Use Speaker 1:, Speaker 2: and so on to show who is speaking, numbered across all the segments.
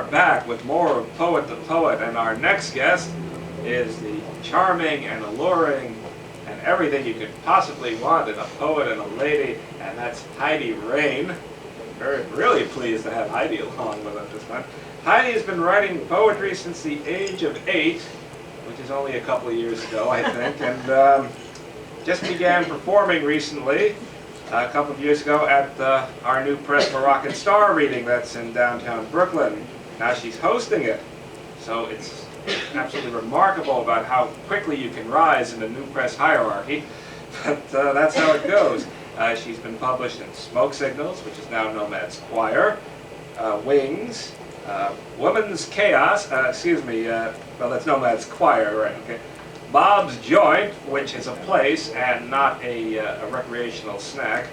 Speaker 1: back with more of Poet the Poet, and our next guest is the charming and alluring and everything you could possibly want in a poet and a lady, and that's Heidi Rain. Really pleased to have Heidi along with us this time. Heidi has been writing poetry since the age of 8, which is only a couple of years ago, I think, and just began performing recently, a couple of years ago, at our new Press Moroccan Star reading that's in downtown Brooklyn. Now she's hosting it, so it's absolutely remarkable about how quickly you can rise in the new press hierarchy, but that's how it goes. She's been published in Smoke Signals, which is now Nomad's Choir, Wings, Woman's Chaos, well, that's Nomad's Choir, right? Okay. Bob's Joint, which is a place and not a recreational snack,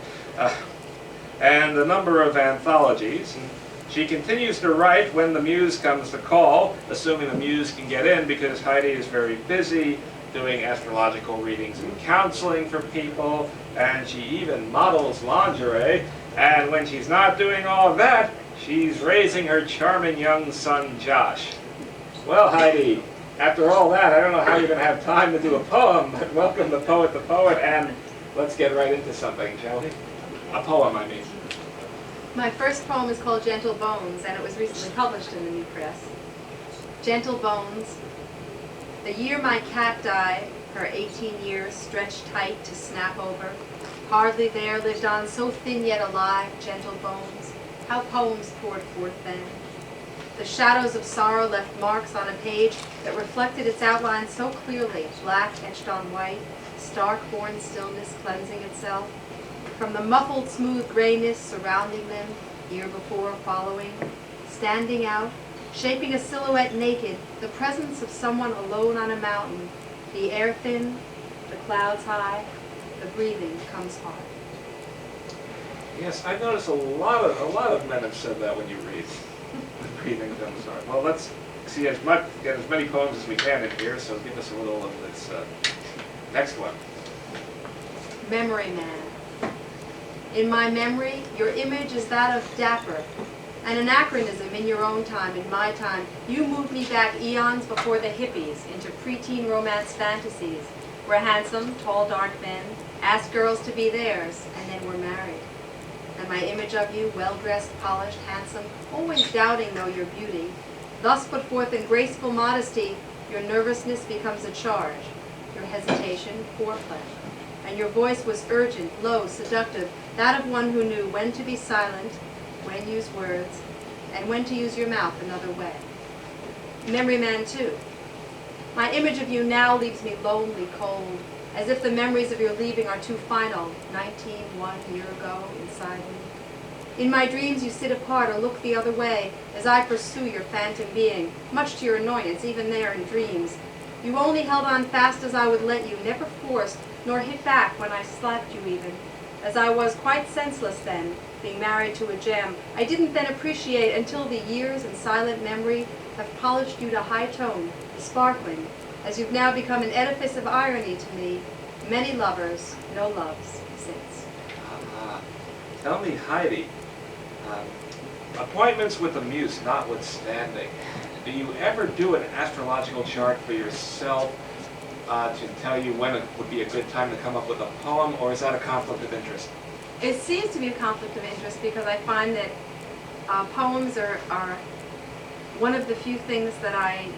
Speaker 1: and a number of anthologies. And she continues to write when the muse comes to call, assuming the muse can get in, because Heidi is very busy doing astrological readings and counseling for people, and she even models lingerie. And when she's not doing all of that, she's raising her charming young son, Josh. Well, Heidi, after all that, I don't know how you're going to have time to do a poem, but welcome to Poet the Poet, and let's get right into something, shall we? A poem, I mean.
Speaker 2: My first poem is called Gentle Bones, and it was recently published in the New Press. Gentle Bones. The year my cat died, her 18 years stretched tight to snap over. Hardly there, lived on so thin yet alive, gentle bones. How poems poured forth then. The shadows of sorrow left marks on a page that reflected its outline so clearly, black etched on white, stark-born stillness cleansing itself. From the muffled smooth grayness surrounding them, year before following, standing out, shaping a silhouette naked, the presence of someone alone on a mountain, the air thin, the clouds high, the breathing comes hard.
Speaker 1: Yes, I've noticed a lot of men have said that when you read. The breathing comes hard. Well, let's see get as many poems as we can in here, so give us a little of this next one.
Speaker 2: Memory Man. In my memory, your image is that of dapper, an anachronism in your own time, in my time. You moved me back eons before the hippies into preteen romance fantasies, where handsome, tall, dark men asked girls to be theirs, and then were married. And my image of you, well-dressed, polished, handsome, always doubting, though, your beauty, thus put forth in graceful modesty, your nervousness becomes a charge, your hesitation, foreplay. And your voice was urgent, low, seductive, that of one who knew when to be silent, when use words, and when to use your mouth another way. Memory Man, too. My image of you now leaves me lonely, cold, as if the memories of your leaving are too final, 1 year ago, inside me. In my dreams you sit apart or look the other way, as I pursue your phantom being, much to your annoyance, even there in dreams. You only held on fast as I would let you, never forced, nor hit back when I slapped you even. As I was quite senseless then, being married to a gem, I didn't then appreciate until the years and silent memory have polished you to high tone, sparkling, as you've now become an edifice of irony to me. Many lovers, no loves since.
Speaker 1: Tell me, Heidi, appointments with the muse notwithstanding, do you ever do an astrological chart for yourself to tell you when it would be a good time to come up with a poem, or is that a conflict of interest?
Speaker 2: It seems to be a conflict of interest because I find that poems are one of the few things that I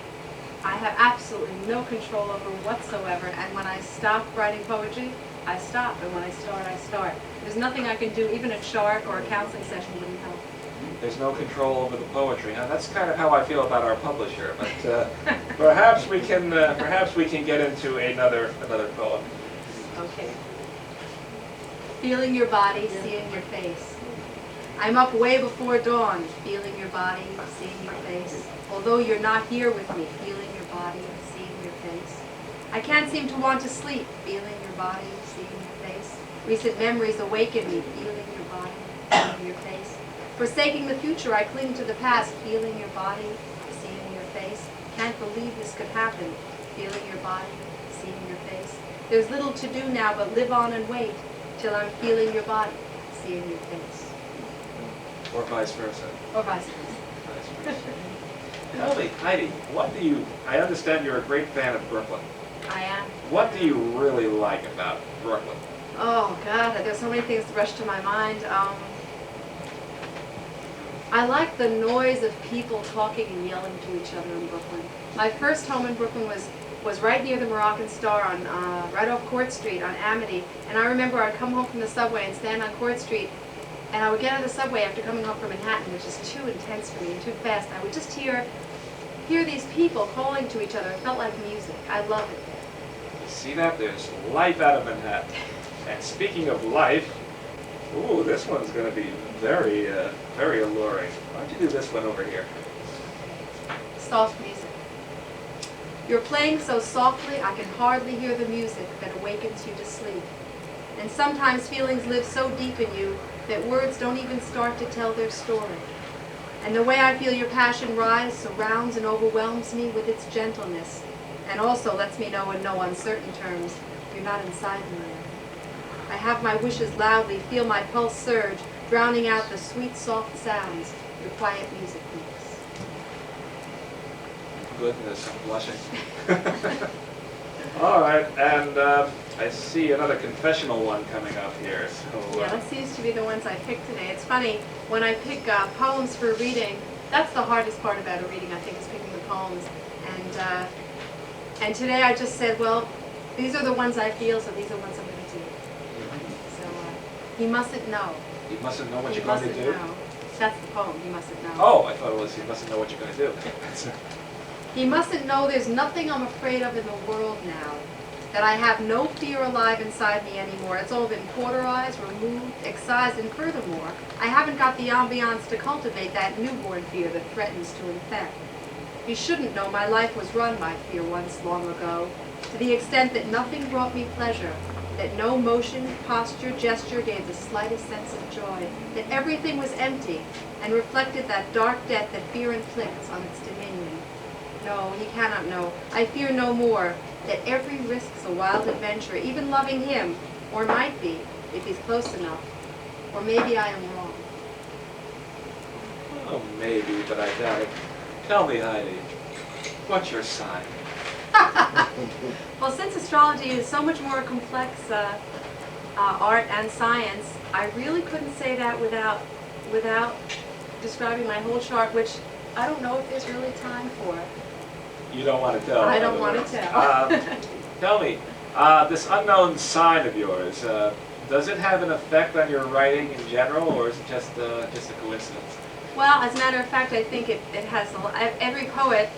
Speaker 2: have absolutely no control over whatsoever, and when I stop writing poetry, I stop, and when I start, I start. There's nothing I can do, even a chart or a counseling session wouldn't help.
Speaker 1: There's no control over the poetry. Now, that's kind of how I feel about our publisher, but perhaps we can get into another poem.
Speaker 2: Okay. Feeling your body, seeing your face. I'm up way before dawn, feeling your body, seeing your face. Although you're not here with me, feeling your body, seeing your face. I can't seem to want to sleep, feeling your body, seeing your face. Recent memories awaken me, feeling your body, seeing your face. Forsaking the future, I cling to the past, feeling your body, seeing your face. Can't believe this could happen, feeling your body, seeing your face. There's little to do now but live on and wait till I'm feeling your body, seeing your face.
Speaker 1: Or vice versa.
Speaker 2: Or vice versa.
Speaker 1: Tell me, Heidi, I understand you're a great fan of Brooklyn.
Speaker 2: I am.
Speaker 1: What do you really like about Brooklyn?
Speaker 2: Oh, God, there's so many things that rush to my mind. I like the noise of people talking and yelling to each other in Brooklyn. My first home in Brooklyn was right near the Moroccan Star on right off Court Street on Amity. And I remember I'd come home from the subway and stand on Court Street, and I would get on the subway after coming home from Manhattan, which is too intense for me and too fast. And I would just hear these people calling to each other. It felt like music. I love it there.
Speaker 1: You see that? There's life out of Manhattan. And speaking of life, ooh, this one's going to be very, very alluring. Why don't you do this one over here?
Speaker 2: Soft music. You're playing so softly I can hardly hear the music that awakens you to sleep. And sometimes feelings live so deep in you that words don't even start to tell their story. And the way I feel your passion rise surrounds and overwhelms me with its gentleness, and also lets me know in no uncertain terms you're not inside me yet. I have my wishes loudly, feel my pulse surge, drowning out the sweet, soft sounds your quiet music makes.
Speaker 1: Goodness, I'm blushing. All right, and I see another confessional one coming up here. So,
Speaker 2: Yeah, that seems to be the ones I picked today. It's funny, when I pick poems for reading, that's the hardest part about a reading, I think, is picking the poems. And today I just said, well, these are the ones I feel, so these are the ones I'm going to do. So he mustn't know.
Speaker 1: He mustn't know what
Speaker 2: He
Speaker 1: you're going to
Speaker 2: mustn't
Speaker 1: do?
Speaker 2: know. That's the poem, he mustn't know.
Speaker 1: Oh, I thought it was he mustn't know what you're going to do.
Speaker 2: He mustn't know there's nothing I'm afraid of in the world now, that I have no fear alive inside me anymore. It's all been cauterized, removed, excised, and furthermore, I haven't got the ambiance to cultivate that newborn fear that threatens to infect. He shouldn't know my life was run by fear once long ago, to the extent that nothing brought me pleasure, that no motion, posture, gesture gave the slightest sense of joy, that everything was empty and reflected that dark debt that fear inflicts on its dominion. No, he cannot know. I fear no more, that every risk's a wild adventure, even loving him, or might be, if he's close enough. Or maybe I am wrong.
Speaker 1: Oh, maybe, but I doubt it. Tell me, Heidi, what's your sign?
Speaker 2: Well, since astrology is so much more complex art and science, I really couldn't say that without describing my whole chart, which I don't know if there's really time for.
Speaker 1: You don't want to tell.
Speaker 2: I don't want to tell.
Speaker 1: Tell me, this unknown sign of yours, does it have an effect on your writing in general, or is it just a coincidence?
Speaker 2: Well, as a matter of fact, I think it has every poet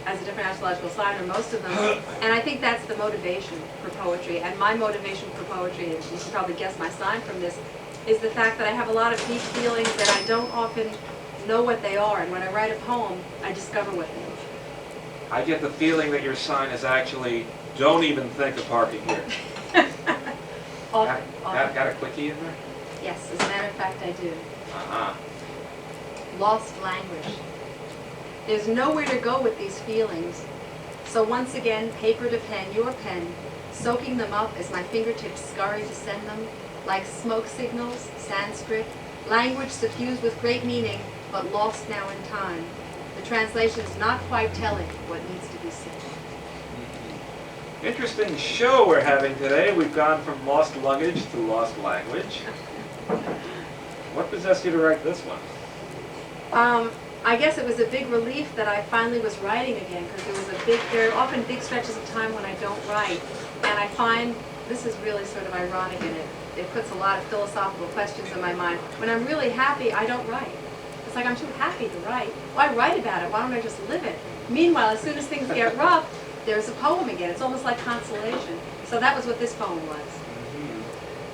Speaker 2: has a different astrological sign, or most of them, and I think that's the motivation for poetry. And my motivation for poetry, and you can probably guess my sign from this, is the fact that I have a lot of deep feelings that I don't often know what they are, and when I write a poem, I discover what they are.
Speaker 1: I get the feeling that your sign is actually, don't even think of parking here.
Speaker 2: Often.
Speaker 1: Got a quickie in there?
Speaker 2: Yes, as a matter of fact, I do.
Speaker 1: Uh-huh.
Speaker 2: Lost language. There's nowhere to go with these feelings. So once again, paper to pen, your pen, soaking them up as my fingertips scurry to send them, like smoke signals, Sanskrit, language suffused with great meaning, but lost now in time. The translation is not quite telling what needs to be said.
Speaker 1: Interesting show we're having today. We've gone from lost luggage to lost language. What possessed you to write this one?
Speaker 2: I guess it was a big relief that I finally was writing again, because there are often big stretches of time when I don't write, and I find this is really sort of ironic, and it puts a lot of philosophical questions in my mind. When I'm really happy, I don't write. It's like I'm too happy to write. Why write about it? Why don't I just live it? Meanwhile, as soon as things get rough, there's a poem again. It's almost like consolation. So that was what this poem was.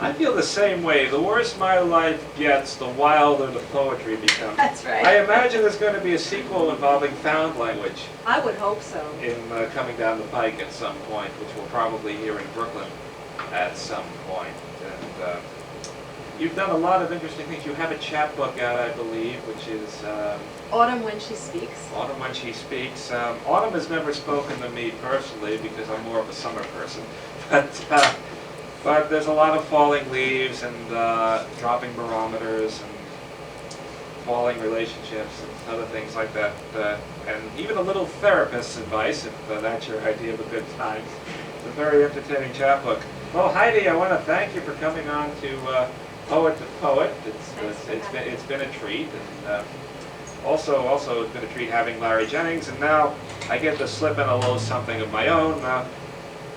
Speaker 1: I feel the same way. The worse my life gets, the wilder the poetry becomes.
Speaker 2: That's right.
Speaker 1: I imagine there's going to be a sequel involving found language
Speaker 2: I would hope so.
Speaker 1: in coming down the pike at some point, which we'll probably hear in Brooklyn at some point. And you've done a lot of interesting things. You have a chapbook out, I believe, which is
Speaker 2: Autumn When She Speaks.
Speaker 1: Autumn When She Speaks. Autumn has never spoken to me personally because I'm more of a summer person. But there's a lot of falling leaves and dropping barometers and falling relationships and other things like that, and even a little therapist's advice, if that's your idea of a good time. It's a very entertaining chapbook. Well, Heidi, I want to thank you for coming on to Poet to Poet. It's been a treat, and also it's been a treat having Larry Jennings, and now I get to slip in a little something of my own.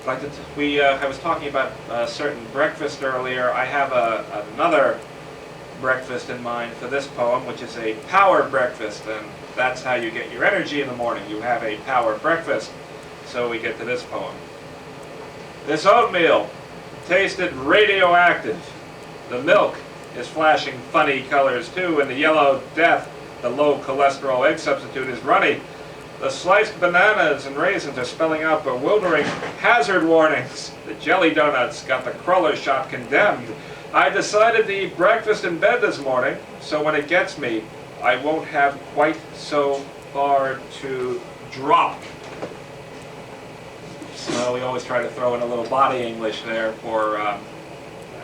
Speaker 1: I was talking about a certain breakfast earlier. I have another breakfast in mind for this poem, which is a power breakfast, and that's how you get your energy in the morning. You have a power breakfast. So we get to this poem. This oatmeal tasted radioactive. The milk is flashing funny colors too, and the yellow death, the low cholesterol egg substitute, is runny. The sliced bananas and raisins are spelling out bewildering hazard warnings. The jelly donuts got the cruller shot condemned. I decided to eat breakfast in bed this morning, so when it gets me, I won't have quite so far to drop. So we always try to throw in a little body English there for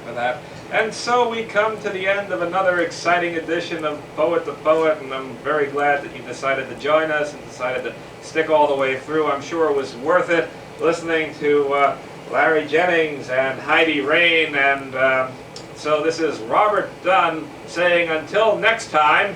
Speaker 1: that. And so we come to the end of another exciting edition of Poet to Poet, and I'm very glad that you decided to join us and decided to stick all the way through. I'm sure it was worth it listening to Larry Jennings and Heidi Rain, and so this is Robert Dunn saying until next time,